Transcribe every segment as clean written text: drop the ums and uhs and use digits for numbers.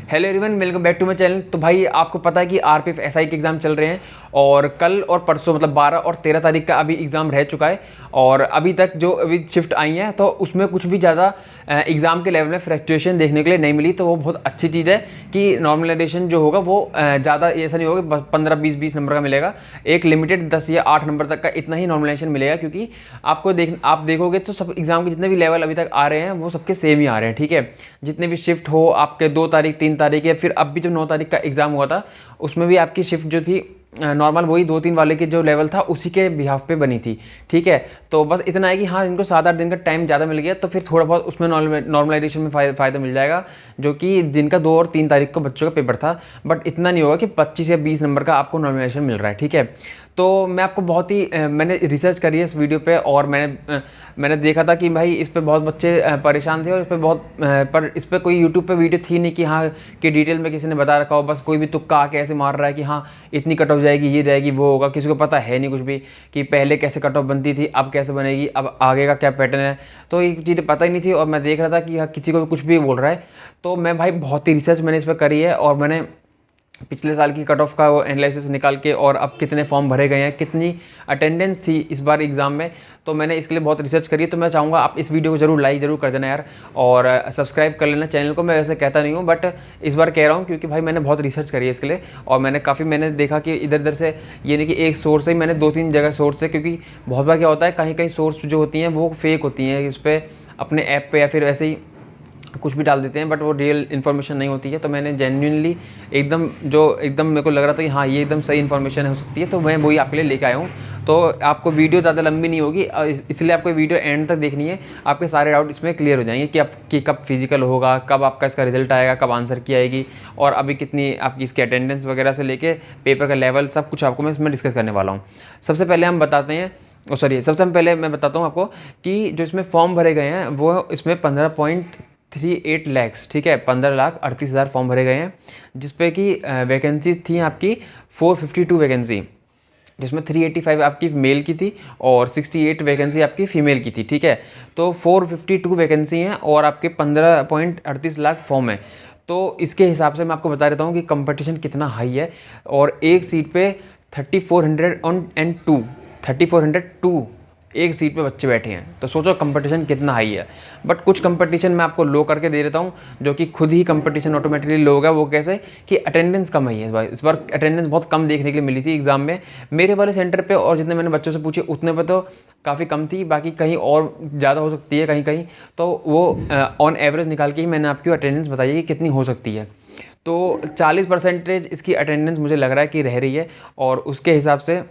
Hello everyone, welcome back to my channel. तो भाई आपको पता है कि आरपीएफ एसआई के एग्ज़ाम चल रहे हैं और कल और परसों मतलब 12 और 13 तारीख का अभी एग्ज़ाम रह चुका है और अभी तक जो अभी शिफ्ट आई है तो उसमें कुछ भी ज़्यादा एग्ज़ाम के लेवल में फ्लक्चुएशन देखने के लिए नहीं मिली। तो वो बहुत अच्छी चीज़ है कि नॉर्मलाइजेशन जो होगा वो ज़्यादा ऐसा नहीं होगा 15-20 नंबर का मिलेगा। एक लिमिटेड 10 या 8 नंबर तक का इतना ही नॉर्मलाइजेशन मिलेगा, क्योंकि आप देखोगे तो सब एग्ज़ाम के जितने भी लेवल अभी तक आ रहे हैं वो सबके सेम ही आ रहे हैं। ठीक है, जितने भी शिफ्ट हो आपके 2 तारीख 3 तारीख या फिर अब भी जो 9 तारीख का एग्ज़ाम हुआ था उसमें भी आपकी शिफ्ट जो थी नॉर्मल वही 2-3 वाले के जो लेवल था उसी के बिहाफ पे बनी थी। ठीक है, तो बस इतना है कि हाँ इनको 7-8 दिन का टाइम ज़्यादा मिल गया तो फिर थोड़ा बहुत उसमें नॉर्मलाइजेशन में फ़ायदा मिल जाएगा, जो कि जिनका 2 और 3 तारीख को बच्चों का पेपर था। बट इतना नहीं होगा कि 25 या 20 नंबर का आपको नॉर्मलाइजेशन मिल रहा है। ठीक है, तो मैं आपको बहुत ही मैंने रिसर्च करी है इस वीडियो पे और मैंने देखा था कि भाई इस पे बहुत बच्चे परेशान थे और इस पे बहुत पर इस पे कोई यूट्यूब पे वीडियो थी नहीं कि हाँ कि डिटेल में किसी ने बता रखा हो। बस कोई भी तुक्का आके ऐसे मार रहा है कि हाँ इतनी कट ऑफ जाएगी, ये जाएगी, वो होगा। किसी को पता है नहीं कुछ भी कि पहले कैसे कट ऑफ बनती थी, अब कैसे बनेगी, अब आगे का क्या पैटर्न है। तो ये चीज़ें पता ही नहीं थी और मैं देख रहा था कि हाँ किसी को भी कुछ भी बोल रहा है। तो मैं भाई बहुत ही रिसर्च मैंने इस पर करी है और मैंने पिछले साल की कट ऑफ का वो एनालिसिस निकाल के और अब कितने फॉर्म भरे गए हैं, कितनी अटेंडेंस थी इस बार एग्ज़ाम में, तो मैंने इसके लिए बहुत रिसर्च करी है। तो मैं चाहूँगा आप इस वीडियो को जरूर लाइक जरूर कर देना यार और सब्सक्राइब कर लेना चैनल को। मैं वैसे कहता नहीं हूँ बट इस बार कह रहा हूँ क्योंकि भाई मैंने बहुत रिसर्च करी है इसके लिए और मैंने देखा कि इधर उधर से ये नहीं कि एक सोर्स से ही, मैंने 2-3 जगह सोर्स से, क्योंकि बहुत बार क्या होता है कहीं कहीं सोर्स जो होती हैं वो फेक होती हैं, इस पर अपने ऐप पर या फिर वैसे ही कुछ भी डाल देते हैं बट वो रियल इन्फॉर्मेशन नहीं होती है। तो मैंने जेन्युइनली एकदम मेरे को लग रहा था कि हाँ ये एकदम सही इन्फॉर्मेशन हो सकती है, तो मैं वही आपके लिए लेके आया हूँ। तो आपको वीडियो ज़्यादा लंबी नहीं होगी, इसलिए आपको वीडियो एंड तक देखनी है। आपके सारे डाउट इसमें क्लियर हो जाएंगे कि कब फिजिकल होगा, कब आपका इसका रिजल्ट आएगा, कब आंसर की आएगी और अभी कितनी आपकी इसकी अटेंडेंस वगैरह से लेके पेपर का लेवल सब कुछ आपको मैं इसमें डिस्कस करने वाला हूँ। सबसे पहले मैं बताता हूँ आपको कि जो इसमें फॉर्म भरे गए हैं वो इसमें 15.38 लैक्स, ठीक है, 15,38,000 फॉर्म भरे गए हैं, जिसपे कि वैकेंसीज थी आपकी 452 वैकेंसी, जिसमें 385 आपकी मेल की थी और 68 वैकेंसी आपकी फ़ीमेल की थी। ठीक है, तो 452 वैकेंसी हैं और आपके 15.38 लाख फॉर्म है। तो इसके हिसाब से मैं आपको बता देता हूँ कि कंपटीशन कितना हाई है और एक सीट पे 3402 एक सीट पे बच्चे बैठे हैं, तो सोचो कंपटीशन कितना हाई है। बट कुछ कंपटीशन मैं आपको लो करके दे देता हूँ, जो कि खुद ही कंपटीशन ऑटोमेटिकली लो होगा। वो कैसे कि अटेंडेंस कम आई है इस बार अटेंडेंस बहुत कम देखने के लिए मिली थी एग्ज़ाम में मेरे वाले सेंटर पे, और जितने मैंने बच्चों से पूछे उतने पे तो काफ़ी कम थी, बाकी कहीं और ज़्यादा हो सकती है कहीं। तो वो ऑन एवरेज निकाल के ही मैंने आपकी अटेंडेंस बताई है कि कितनी हो सकती है। तो 40% इसकी अटेंडेंस मुझे लग रहा है कि रह रही है और उसके हिसाब से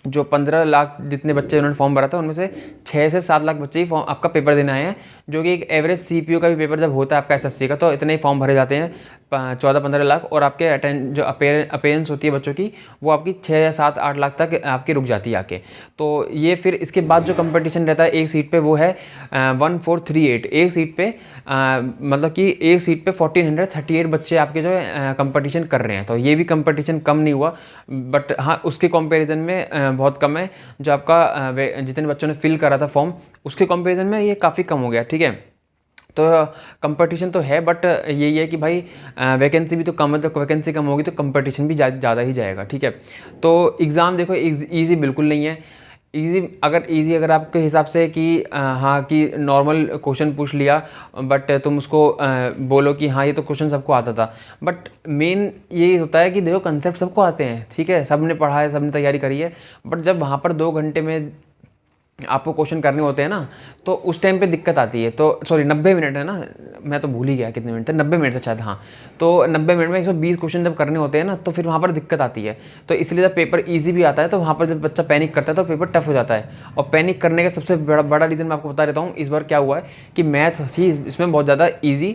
जो 15 लाख जितने बच्चे उन्होंने फॉर्म भरा था उनमें से 6 से 7 लाख बच्चे ही फॉर्म आपका पेपर देने आए हैं, जो कि एक एवरेज सीपीयू का भी पेपर जब होता है आपका एसएससी का तो इतने ही फॉर्म भरे जाते हैं 14-15 लाख, और आपके जो अपेयरेंस होती है बच्चों की वो आपकी 6 या 7-8 लाख तक आपकी रुक जाती है आके। तो ये फिर इसके बाद जो कंपटीशन रहता है एक सीट पे वो है 1438, एक सीट पे मतलब कि एक सीट पे 1438 बच्चे आपके जो है कंपटीशन कर रहे हैं। तो ये भी कंपटीशन कम नहीं हुआ, बट हाँ उसके कंपैरिजन में बहुत कम है। जो आपका जितने बच्चों ने फिल करा था फॉर्म उसके कंपैरिजन में ये काफ़ी कम हो गया। ठीक है, तो कंपटीशन तो है बट यही है कि भाई वैकेंसी भी तो कम है, तो वैकेंसी कम होगी तो कंपटीशन भी ज़्यादा ही जाएगा। ठीक है, तो एग्ज़ाम देखो ईजी बिल्कुल नहीं है। ईजी अगर आपके हिसाब से कि हाँ कि नॉर्मल क्वेश्चन पूछ लिया बट तुम उसको बोलो कि हाँ ये तो क्वेश्चन सबको आता था, बट मेन ये होता है कि देखो कंसेप्ट सबको आते हैं। ठीक है, सबने पढ़ा है, सबने तैयारी करी है, बट जब वहाँ पर 2 घंटे में आपको क्वेश्चन करने होते हैं ना तो उस टाइम पे दिक्कत आती है। तो सॉरी 90 मिनट है ना, मैं तो भूल ही गया कितने मिनट थे, 90 मिनट था शायद, हाँ। तो 90 मिनट में 120 क्वेश्चन जब करने होते हैं ना तो फिर वहाँ पर दिक्कत आती है। तो इसलिए जब पेपर ईजी भी आता है तो वहाँ पर जब बच्चा पैनिक करता है तो पेपर टफ हो जाता है। और पैनिक करने का सबसे बड़ा रीज़न मैं आपको बता देता हूँ इस बार क्या हुआ है कि मैथ्स थी इसमें बहुत ज़्यादा ईजी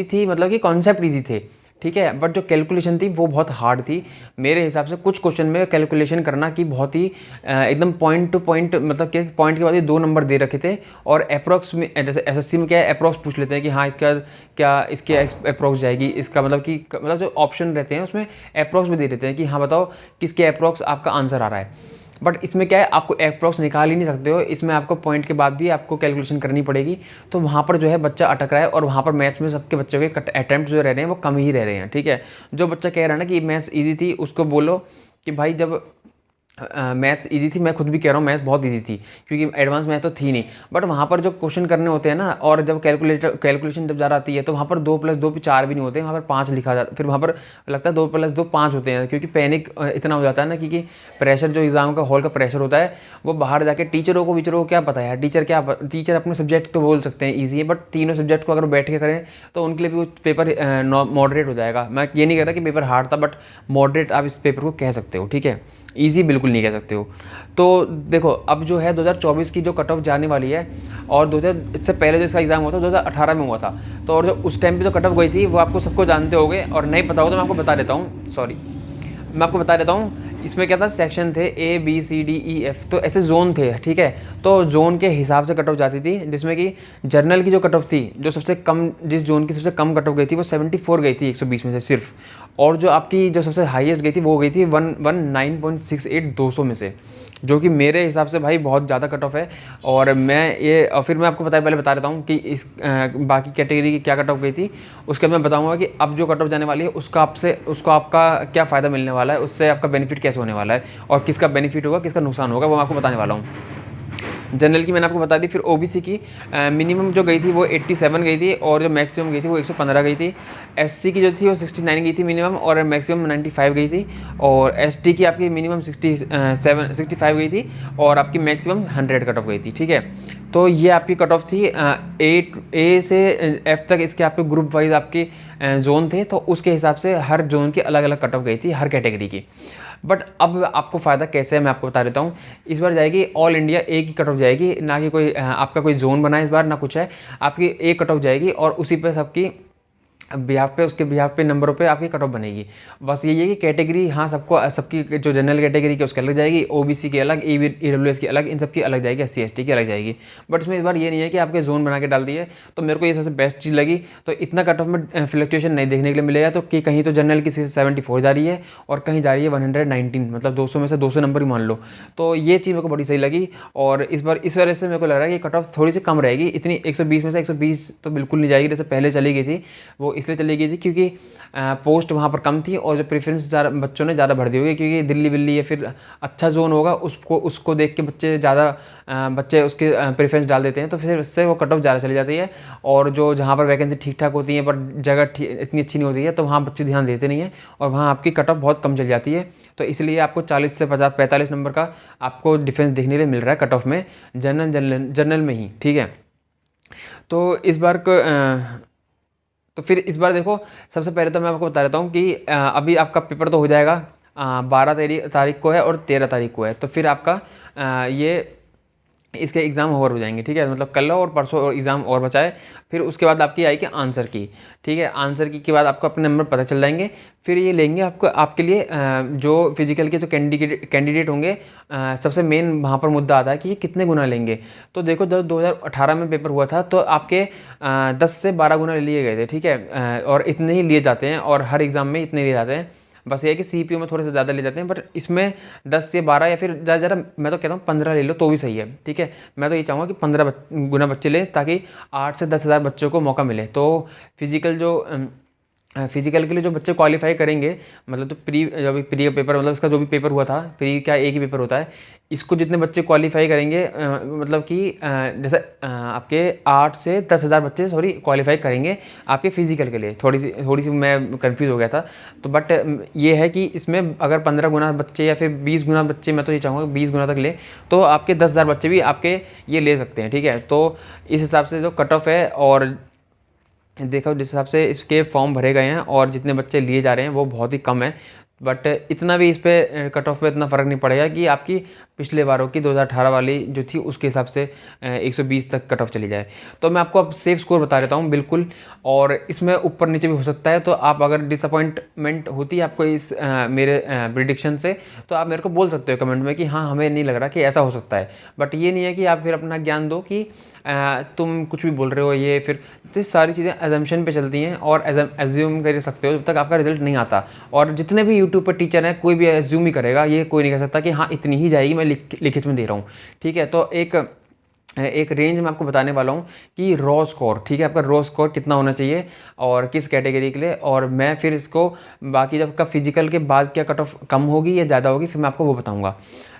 थी, मतलब कि कॉन्सेप्ट ईजी थे। ठीक है, बट जो कैलकुलेशन थी वो बहुत हार्ड थी मेरे हिसाब से। कुछ क्वेश्चन में कैलकुलेशन करना कि बहुत ही एकदम पॉइंट टू पॉइंट, मतलब कि पॉइंट के बाद ही 2 नंबर दे रखे थे और अप्रॉक्स में, जैसे एसएससी में क्या है अप्रॉक्स पूछ लेते हैं कि हाँ इसका क्या इसके अप्रॉक्स जाएगी, इसका मतलब जो ऑप्शन रहते हैं उसमें अप्रॉक्स भी दे देते हैं कि हाँ बताओ किसके अप्रॉक्स आपका आंसर आ रहा है। बट इसमें क्या है, आपको अप्रॉक्स निकाल ही नहीं सकते हो, इसमें आपको पॉइंट के बाद भी आपको कैलकुलेशन करनी पड़ेगी। तो वहाँ पर जो है बच्चा अटक रहा है, और वहाँ पर मैथ्स में सबके बच्चों के अटैम्प्ट जो रह रहे हैं वो कम ही रह रहे हैं, ठीक है। जो बच्चा कह रहा है ना कि मैथ्स ईजी थी, उसको बोलो कि भाई जब मैथ्स इजी थी, मैं खुद भी कह रहा हूँ मैथ्स बहुत इजी थी, क्योंकि एडवांस मैथ तो थी नहीं, बट वहाँ पर जो क्वेश्चन करने होते हैं ना, और जब कैलकुलेशन जब ज़्यादा आती है तो वहाँ पर 2+2 पे 4 भी नहीं होते, वहाँ पर 5 लिखा जाता, फिर वहाँ पर लगता है 2+2 5 होते हैं, क्योंकि पैनिक इतना हो जाता है ना, क्योंकि प्रेशर जो एग्ज़ाम का हॉल का प्रेशर होता है वो बाहर जाके टीचरों को क्या पता है, टीचर अपने सब्जेक्ट को बोल सकते हैं ईजी है, बट तीनों सब्जेक्ट को अगर बैठ के करें तो उनके लिए भी वो पेपर मॉडरेट हो जाएगा। मैं ये नहीं कह रहा कि पेपर हार्ड था, बट मॉडरेट आप इस पेपर को कह सकते हो, ठीक है, ईजी बिल्कुल नहीं कह सकते हो। तो देखो अब जो है 2024 की जो कट ऑफ जाने वाली है, और 2000 इससे पहले जो इसका एग्ज़ाम हुआ था 2018 में हुआ था, तो और जो उस टाइम पे जो कट ऑफ गई थी वो आपको सबको जानते होंगे, और नहीं पता हो तो मैं आपको बता देता हूँ, मैं आपको बता देता हूँ। इसमें क्या था, सेक्शन थे ABCDEF, तो ऐसे जोन थे, ठीक है। तो जोन के हिसाब से कट ऑफ जाती थी, जिसमें कि जर्नल की जो कट ऑफ थी, जो सबसे कम, जिस जोन की सबसे कम कट ऑफ गई थी वो 74 गई थी 120 में से सिर्फ, और जो आपकी जो सबसे हाईएस्ट गई थी वो गई थी 119.68 200 में से, जो कि मेरे हिसाब से भाई बहुत ज़्यादा कट ऑफ है। और फिर मैं आपको पहले बता देता हूँ कि इस बाकी कैटेगरी की क्या कट ऑफ गई थी, उसके बाद मैं बताऊँगा कि अब जो कट ऑफ जाने वाली है उसको आपका क्या फ़ायदा मिलने वाला है, उससे आपका बेनिफिट कैसे होने वाला है, और किसका बेनिफिट होगा किसका नुकसान होगा, वो मैं आपको बताने वाला हूँ। जनरल की मैंने आपको बता दी, फिर ओबीसी की मिनिमम जो गई थी वो 87 गई थी, और जो मैक्सिमम गई थी वो 115 गई थी। एससी की जो थी वो 69 गई थी मिनिमम, और मैक्सिमम 95 गई थी। और एसटी की आपकी मिनिमम 65 गई थी, और आपकी मैक्सिमम 100 कट ऑफ गई थी, ठीक है। तो ये आपकी कट ऑफ थी। ए से एफ तक इसके आपके ग्रुप वाइज आपके जोन थे, तो उसके हिसाब से हर जोन की अलग अलग कट ऑफ गई थी हर कैटेगरी की। बट अब आपको फ़ायदा कैसे है मैं आपको बता देता हूँ। इस बार जाएगी ऑल इंडिया एक ही कट ऑफ जाएगी, ना कि कोई आपका कोई जोन बना है इस बार, ना कुछ है, आपकी एक कट ऑफ जाएगी, और उसी पे सबकी उसके बिहाफ पे नंबरों पे आपकी कट ऑफ बनेगी। बस यही है कि कैटेगरी, हाँ सबकी जो जनरल कैटेगरी की उसके अलग जाएगी, ओबीसी की अलग, ईडब्ल्यूएस की अलग, इन सब की अलग जाएगी, एससी एसटी की अलग जाएगी। बट इसमें इस बार ये नहीं है कि आपके जोन बना के डाल दिए, तो मेरे को ये सबसे बेस्ट चीज़ लगी। तो इतना कट ऑफ में फ्लक्चुएशन नहीं देखने के लिए मिलेगा, तो कि कहीं तो जनरल की 74 जा रही है और कहीं जा रही है 119, मतलब 200 में से 200 नंबर ही मान लो। तो ये चीज़ मेरे को बड़ी सही लगी, और इस वजह से मेरे को लग रहा है कि कट ऑफ थोड़ी सी कम रहेगी। इतनी 120 में से 120 तो बिल्कुल नहीं जाएगी, जैसे पहले चली गई थी, वो इसलिए चली गई थी क्योंकि पोस्ट वहाँ पर कम थी, और जो प्रेफरेंस बच्चों ने ज़्यादा भर दी होगी, क्योंकि दिल्ली विल्ली या फिर अच्छा जोन होगा उसको देख के बच्चे उसके प्रेफरेंस डाल देते हैं, तो फिर उससे वो कट ऑफ ज़्यादा चली जाती है। और जो जहाँ पर वैकेंसी ठीक ठाक होती है पर जगह इतनी अच्छी नहीं होती है, तो वहाँ बच्चे ध्यान देते नहीं हैं, और वहाँ आपकी कट ऑफ बहुत कम चली जाती है। तो इसलिए आपको 40 से 45 नंबर का आपको डिफरेंस देखने के लिए मिल रहा है कट ऑफ में, जनरल में ही, ठीक है। तो फिर इस बार देखो, सबसे पहले तो मैं आपको बता देता हूँ कि अभी आपका पेपर तो हो जाएगा 12 तारीख को है और 13 तारीख को है, तो फिर आपका इसके एग्ज़ाम ओवर हो जाएंगे, ठीक है। मतलब कल और परसों और एग्ज़ाम और बचा है। फिर उसके बाद आपकी आएगी आंसर की, ठीक है। आंसर की के बाद आपको अपने नंबर पता चल जाएंगे। फिर ये लेंगे आपके लिए जो फिजिकल के जो कैंडिडेट होंगे, सबसे मेन वहाँ पर मुद्दा आता है कि ये कितने गुना लेंगे। तो देखो, जब 2018 में पेपर हुआ था तो आपके 10 से 12 गुना लिए गए थे, ठीक है, और इतने ही लिए जाते हैं, और हर एग्ज़ाम में इतने लिए जाते हैं। बस ये है कि सीपीयू में थोड़े से ज़्यादा ले जाते हैं, बट इसमें 10 से 12 या फिर ज़्यादा मैं तो कहता हूँ 15 ले लो तो भी सही है, ठीक है। मैं तो ये चाहूँगा कि 15 गुना बच्चे लें, ताकि 8 से 10 हज़ार बच्चों को मौका मिले। तो फिजिकल के लिए जो बच्चे क्वालिफाई करेंगे, मतलब तो प्री का पेपर, मतलब इसका जो भी पेपर हुआ था, प्री का एक ही पेपर होता है, इसको जितने बच्चे क्वालिफाई करेंगे, मतलब कि जैसे आपके 8 से 10 हज़ार बच्चे क्वालिफाई करेंगे आपके फिजिकल के लिए। थोड़ी सी मैं कंफ्यूज हो गया था। तो बट ये है कि इसमें अगर 15 गुना बच्चे या फिर 20 गुना बच्चे, मैं तो ये चाहूँगा 20 गुना तक ले, तो आपके 10 हज़ार बच्चे भी आपके ये ले सकते हैं, ठीक है। तो इस हिसाब से जो कट ऑफ है, और देखो जिस हिसाब से इसके फॉर्म भरे गए हैं और जितने बच्चे लिए जा रहे हैं वो बहुत ही कम है। बट इतना भी इस पे कट ऑफ पे इतना फ़र्क नहीं पड़ेगा कि आपकी पिछले बारों की 2018 वाली जो थी उसके हिसाब से 120 तक कट ऑफ चली जाए। तो मैं आपको अब सेफ स्कोर बता देता हूँ बिल्कुल, और इसमें ऊपर नीचे भी हो सकता है। तो आप अगर डिसअपॉइंटमेंट होती है आपको इस मेरे प्रिडिक्शन से, तो आप मेरे को बोल सकते हो कमेंट में कि हाँ हमें नहीं लग रहा कि ऐसा हो सकता है। बट ये नहीं है कि आप फिर अपना ज्ञान दो कि तुम कुछ भी बोल रहे हो, ये फिर तो सारी चीज़ें एजम्पशन पे चलती हैं, और एज्यूम कर सकते हो जब तक आपका रिजल्ट नहीं आता। और जितने भी यूट्यूब पर टीचर हैं, कोई भी एज्यूम ही करेगा, ये कोई नहीं कह सकता कि हाँ इतनी ही जाएगी, मैं मैं लिखित में दे रहा हूँ, ठीक है। तो एक रेंज मैं आपको बताने वाला हूँ कि रॉ स्कोर, ठीक है, आपका रॉ स्कोर कितना होना चाहिए और किस कैटेगरी के लिए, और मैं फिर इसको बाकी जब का फिजिकल के बाद क्या कट ऑफ कम होगी या ज़्यादा होगी फिर मैं आपको वो बताऊँगा।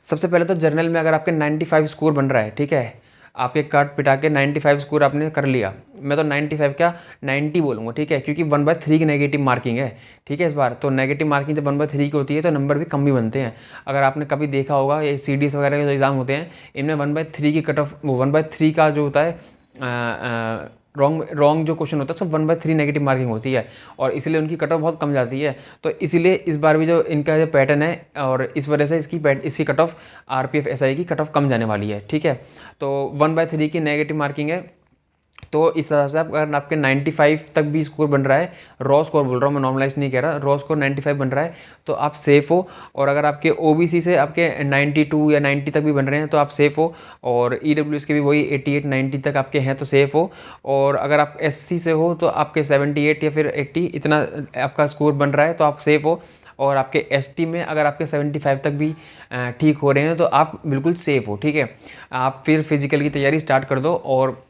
सबसे पहले तो जर्नल में अगर आपके 95 स्कोर बन रहा है, ठीक है, आपके काट पिटा के 95 स्कोर आपने कर लिया, मैं तो 95 क्या 90 बोलूँगा, ठीक है, क्योंकि 1/3 की नेगेटिव मार्किंग है, ठीक है। इस बार तो नेगेटिव मार्किंग जब 1/3 की होती है तो नंबर भी कम भी बनते हैं। अगर आपने कभी देखा होगा ये CDS वगैरह के जो एग्ज़ाम होते हैं इनमें 1/3 की कट ऑफ, 1/3 का जो होता है रॉन्ग जो क्वेश्चन होता है सब 1/3 नेगेटिव मार्किंग होती है, और इसीलिए उनकी कट ऑफ बहुत कम जाती है। तो इसीलिए इस बार भी जो इनका जो पैटर्न है और इस वजह से इसकी कट ऑफ RPF SI की कट ऑफ कम जाने वाली है, ठीक है। तो 1/3 की नेगेटिव मार्किंग है, तो इस हिसाब से अगर आपके 95 तक भी स्कोर बन रहा है, रॉ स्कोर बोल रहा हूँ मैं, नॉर्मलाइज नहीं कह रहा, रॉ स्कोर 95 बन रहा है तो आप सेफ़ हो। और अगर आपके OBC से आपके 92 या 90 तक भी बन रहे हैं तो आप सेफ़ हो, और EWS के भी वही 88 90 तक आपके हैं तो सेफ़ हो। और अगर आप SC से हो तो आपके 78 या फिर 80 इतना आपका स्कोर बन रहा है तो आप सेफ़ हो। और आपके ST में अगर आपके 75 तक भी ठीक हो रहे हैं तो आप बिल्कुल सेफ़ हो, ठीक है। आप फिर फिजिकल की तैयारी स्टार्ट कर दो, और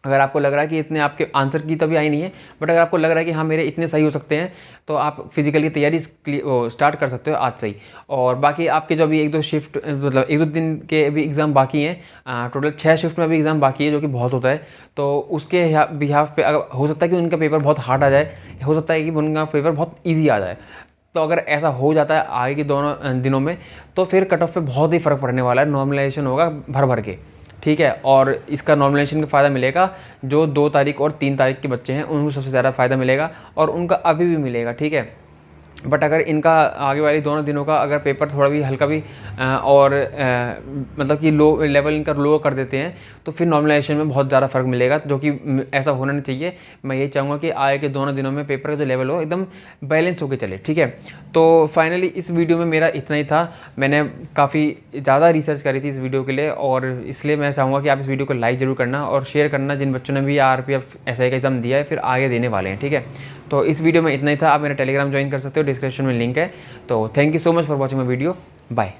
अगर आपको लग रहा है कि इतने आपके आंसर की तभी आई नहीं है, बट अगर आपको लग रहा है कि हाँ मेरे इतने सही हो सकते हैं तो आप फिजिकल की तैयारी स्टार्ट कर सकते हो आज से ही। और बाकी आपके जो अभी 1-2 शिफ्ट मतलब 1-2 दिन के अभी एग्ज़ाम बाकी हैं, टोटल 6 शिफ्ट में अभी एग्ज़ाम बाकी है जो कि बहुत होता है। तो उसके बिहाफ पे अगर हो सकता है कि उनका पेपर बहुत हार्ड आ जाए, हो सकता है कि उनका पेपर बहुत ईजी आ जाए। तो अगर ऐसा हो जाता है आगे के दोनों दिनों में तो फिर कट ऑफ पे बहुत ही फ़र्क पड़ने वाला है, नॉर्मलाइजेशन होगा भर भर के, ठीक है। और इसका नॉर्मलाइजेशन का फ़ायदा मिलेगा जो 2 तारीख और 3 तारीख के बच्चे हैं उनको सबसे ज़्यादा फ़ायदा मिलेगा, और उनका अभी भी मिलेगा, ठीक है। बट अगर इनका आगे वाले दोनों दिनों का अगर पेपर थोड़ा भी हल्का भी मतलब कि लो लेवल इनका लो कर देते हैं तो फिर नॉर्मलाइजेशन में बहुत ज़्यादा फ़र्क मिलेगा, जो कि ऐसा होना नहीं चाहिए। मैं ये चाहूँगा कि आगे के दोनों दिनों में पेपर का जो लेवल हो एकदम बैलेंस होकर चले, ठीक है। तो फाइनली इस वीडियो में मेरा इतना ही था। मैंने काफ़ी ज़्यादा रिसर्च करी थी इस वीडियो के लिए, और इसलिए मैं चाहूँगा कि आप इस वीडियो को लाइक ज़रूर करना और शेयर करना जिन बच्चों ने भी RPF SI का एग्ज़ाम दिया है फिर आगे देने वाले हैं, ठीक है। तो इस वीडियो में इतना ही था। आप मेरा टेलीग्राम ज्वाइन कर सकते हो, डिस्क्रिप्शन में लिंक है। तो thank you so much for watching my video, bye.